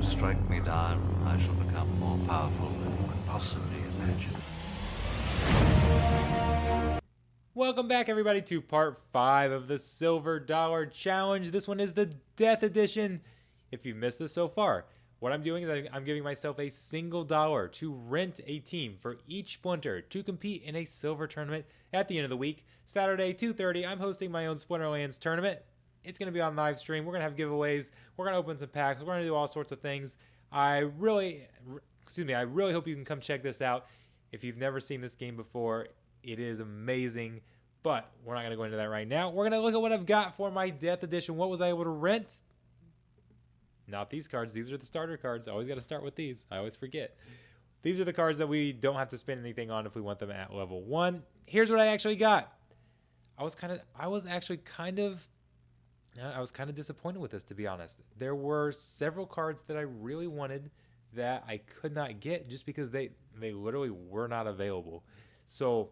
strike me down, I shall become more powerful than you could possibly imagine. Welcome back, everybody, to part 5 of the Silver Dollar Challenge. This one is the Death Edition. If you've missed this so far, what I'm doing is I'm giving myself a single dollar to rent a team for each Splinter to compete in a silver tournament at the end of the week. Saturday, 2:30, I'm hosting my own Splinterlands tournament. It's going to be on live stream. We're going to have giveaways. We're going to open some packs. We're going to do all sorts of things. I really hope you can come check this out. If you've never seen this game before, it is amazing, but we're not going to go into that right now. We're going to look at what I've got for my Death Edition. What was I able to rent? Not these cards. These are the starter cards. I always got to start with these. I always forget. These are the cards that we don't have to spend anything on if we want them at level 1. Here's what I actually got. I was kind of disappointed with this, to be honest. There were several cards that I really wanted that I could not get just because they literally were not available. So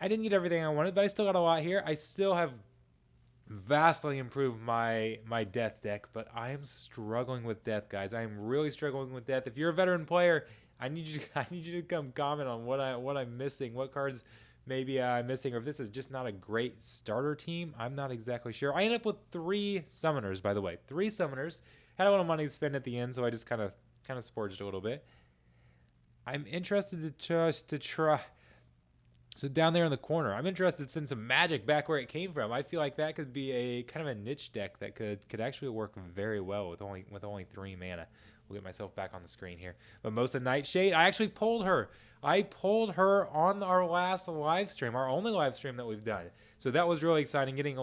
I didn't get everything I wanted, but I still got a lot here. I still have vastly improved my death deck, but I am struggling with death, guys. I am really struggling with death. If you're a veteran player, I need you to come comment on what I'm missing, what cards maybe I'm missing, or if this is just not a great starter team. I'm not exactly sure. I ended up with 3 summoners, by the way. 3 summoners. Had a little money to spend at the end, so I just kind of splurged a little bit. I'm interested to try. So down there in the corner, I'm interested to send some magic back where it came from. I feel like that could be a kind of a niche deck that could actually work very well with only 3 mana. We'll get myself back on the screen here. But Mosa Nightshade, I actually pulled her. I pulled her on our last live stream, our only live stream that we've done. So that was really exciting, getting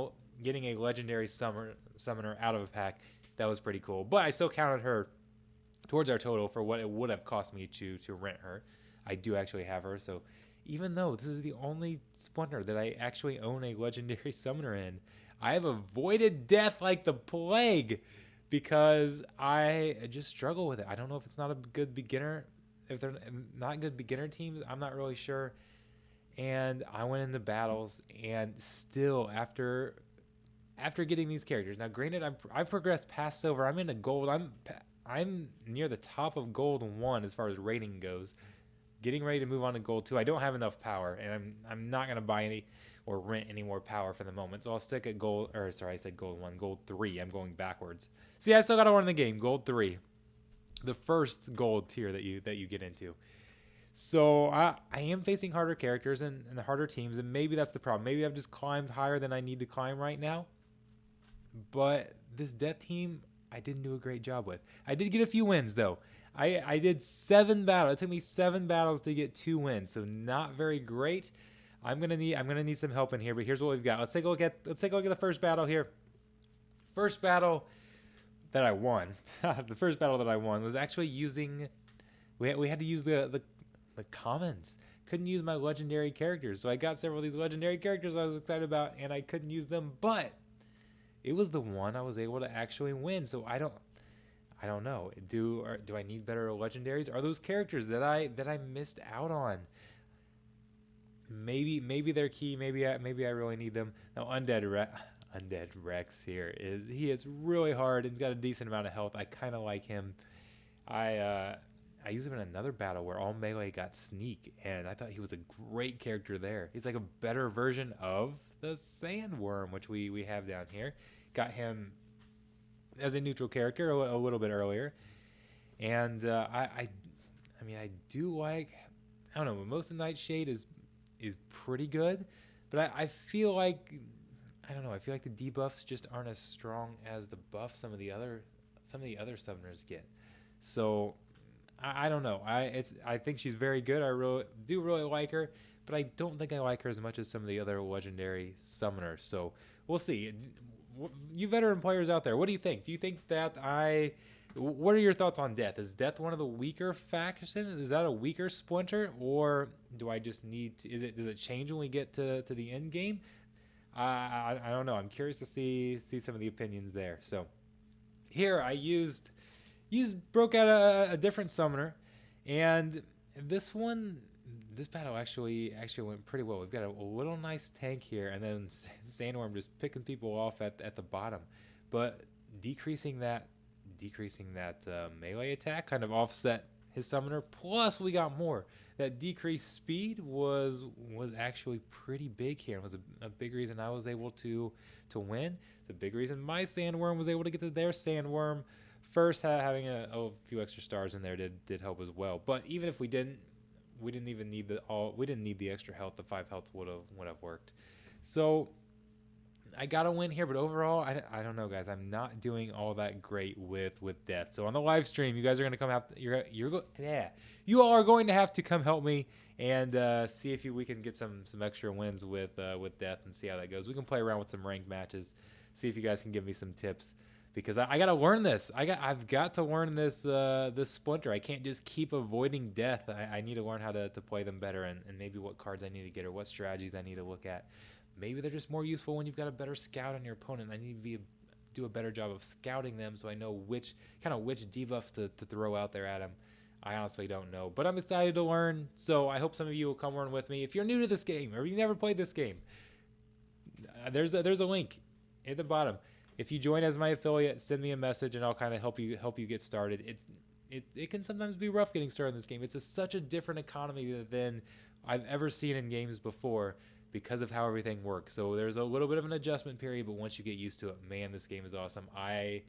a legendary summoner out of a pack. That was pretty cool. But I still counted her towards our total for what it would have cost me to rent her. I do actually have her, so even though this is the only Splinter that I actually own a legendary summoner in, I have avoided death like the plague because I just struggle with it. I don't know if it's not a good beginner, if they're not good beginner teams, I'm not really sure. And I went into battles, and still after getting these characters, now granted I've progressed past silver. I'm into gold. I'm near the top of gold 1 as far as rating goes. Getting ready to move on to gold 2. I don't have enough power, and I'm not going to buy any or rent any more power for the moment. So I'll stick at gold, or sorry, I said gold 1, gold 3. I'm going backwards. See, I still got to win the game. Gold 3. The first gold tier that you get into. So I am facing harder characters and the harder teams, and maybe that's the problem. Maybe I've just climbed higher than I need to climb right now. But this death team, I didn't do a great job with. I did get a few wins, though. I did 7 battles. It took me 7 battles to get 2 wins, so not very great. I'm gonna need some help in here, but here's what we've got. Let's take a look at the first battle here. First battle that I won. The first battle that I won was actually using. We had to use the commons. Couldn't use my legendary characters, so I got several of these legendary characters I was excited about, and I couldn't use them. But it was the one I was able to actually win. So I don't know. Do I need better legendaries? Are those characters that I missed out on? Maybe they're key. Maybe I really need them. Now Undead Rex here is really hard and he's got a decent amount of health. I kind of like him. I used him in another battle where all melee got sneak, and I thought he was a great character there. He's like a better version of the Sandworm, which we have down here. Got him as a neutral character a little bit earlier, and I do like, I don't know, most of Nightshade is pretty good, but I feel like, I don't know, I feel like the debuffs just aren't as strong as the buffs some of the other summoners get. So I don't know. I think she's very good. I do really like her, but I don't think I like her as much as some of the other legendary summoners. So we'll see. You veteran players out there, what do you think? Do you think that what are your thoughts on Death? Is Death one of the weaker factions? Is that a weaker Splinter, or do I just need to, does it change when we get to the end game? I don't know. I'm curious to see some of the opinions there. So here I broke out a different summoner, and this battle actually went pretty well. We've got a little nice tank here, and then Sandworm just picking people off at the bottom, but decreasing that decreasing that melee attack, kind of offset his summoner. Plus, we got more. That decreased speed was actually pretty big here. It was a big reason I was able to win. It's a big reason my Sandworm was able to get to their Sandworm first. Having a few extra stars in there did help as well. But even if we didn't even need the extra health. The 5 health would have worked. So I got a win here, but overall, I don't know, guys. I'm not doing all that great with death. So on the live stream, you guys are gonna come have you all are going to have to come help me and see if we can get some extra wins with death and see how that goes. We can play around with some ranked matches, see if you guys can give me some tips. Because I gotta learn this. I've got to learn this Splinter. I can't just keep avoiding death. I need to learn how to play them better and maybe what cards I need to get or what strategies I need to look at. Maybe they're just more useful when you've got a better scout on your opponent. I need to do a better job of scouting them so I know which debuffs to throw out there at them. I honestly don't know, but I'm excited to learn. So I hope some of you will come learn with me. If you're new to this game or you've never played this game, there's a link at the bottom. If you join as my affiliate, send me a message and I'll kind of help you get started. It can sometimes be rough getting started in this game. It's such a different economy than I've ever seen in games before because of how everything works. So there's a little bit of an adjustment period, but once you get used to it, man, this game is awesome. I'm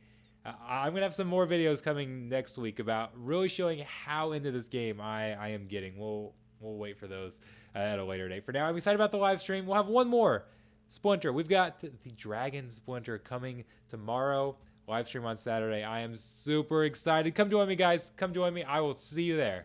gonna have some more videos coming next week about really showing how into this game I am getting. We'll wait for those at a later date. For now, I'm excited about the live stream. We'll have one more Splinter. We've got the Dragon Splinter coming tomorrow. Live stream on Saturday. I am super excited. Come join me, guys. Come join me. I will see you there.